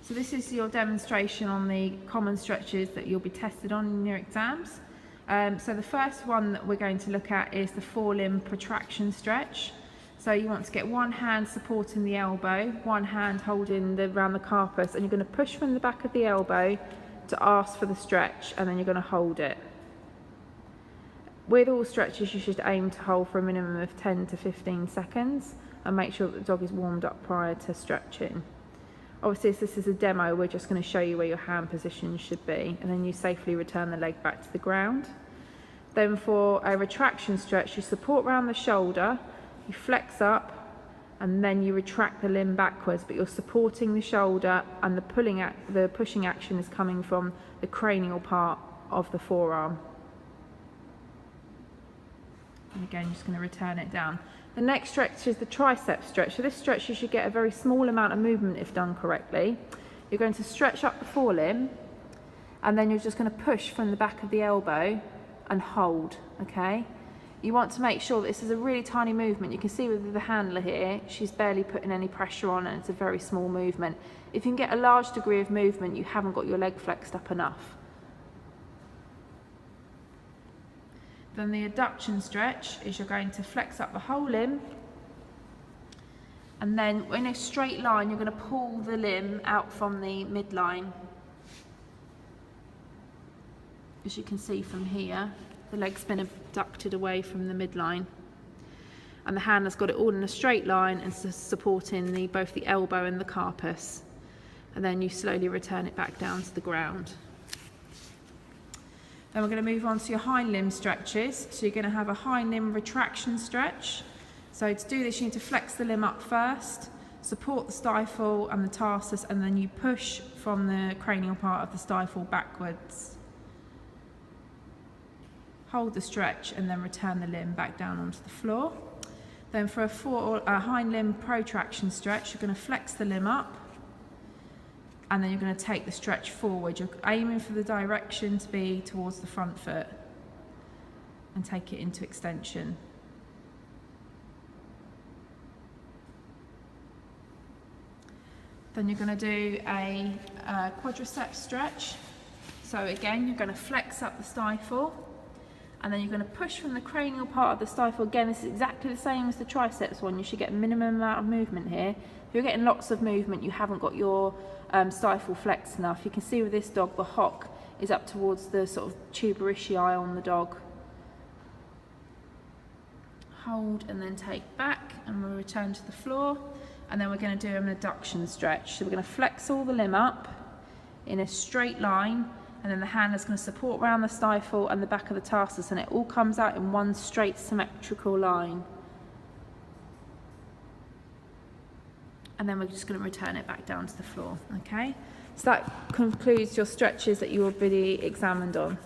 So this is your demonstration on the common stretches that you'll be tested on in your exams. So the first one that we're going to look at is the forelimb protraction stretch. So you want to get one hand supporting the elbow, one hand holding around the carpus, and you're going to push from the back of the elbow to ask for the stretch, and then you're going to hold it. With all stretches, you should aim to hold for a minimum of 10 to 15 seconds and make sure that the dog is warmed up prior to stretching. Obviously, as this is a demo, we're just going to show you where your hand position should be, and then you safely return the leg back to the ground. Then for a retraction stretch, you support around the shoulder, you flex up, and then you retract the limb backwards, but you're supporting the shoulder, and the pushing action is coming from the cranial part of the forearm. And again, you're just going to return it down. The next stretch is the tricep stretch. So this stretch, you should get a very small amount of movement if done correctly. You're going to stretch up the forelimb, and then you're just going to push from the back of the elbow and hold, okay? You want to make sure that this is a really tiny movement. You can see with the handler here, she's barely putting any pressure on, and it's a very small movement. If you can get a large degree of movement, you haven't got your leg flexed up enough. Then the adduction stretch is you're going to flex up the whole limb, and then in a straight line you're going to pull the limb out from the midline. As you can see from here, the leg's been abducted away from the midline, and the hand has got it all in a straight line and supporting both the elbow and the carpus, and then you slowly return it back down to the ground. Then we're going to move on to your hind limb stretches. So you're going to have a hind limb retraction stretch. So to do this, you need to flex the limb up first, support the stifle and the tarsus, and then you push from the cranial part of the stifle backwards. Hold the stretch and then return the limb back down onto the floor. Then for a hind limb protraction stretch, you're going to flex the limb up, and then you're going to take the stretch forward. You're aiming for the direction to be towards the front foot and take it into extension. Then you're going to do a quadriceps stretch. So again, you're going to flex up the stifle, and then you're going to push from the cranial part of the stifle. Again, this is exactly the same as the triceps one. You should get a minimum amount of movement here. If you're getting lots of movement, you haven't got your stifle flexed enough. You can see with this dog, the hock is up towards the sort of tuberosity on the dog. Hold and then take back, and we'll return to the floor. And then we're going to do an adduction stretch. So we're going to flex all the limb up in a straight line, and then the hand is going to support around the stifle and the back of the tarsus, and it all comes out in one straight symmetrical line. And then we're just going to return it back down to the floor, okay? So that concludes your stretches that you will be examined on.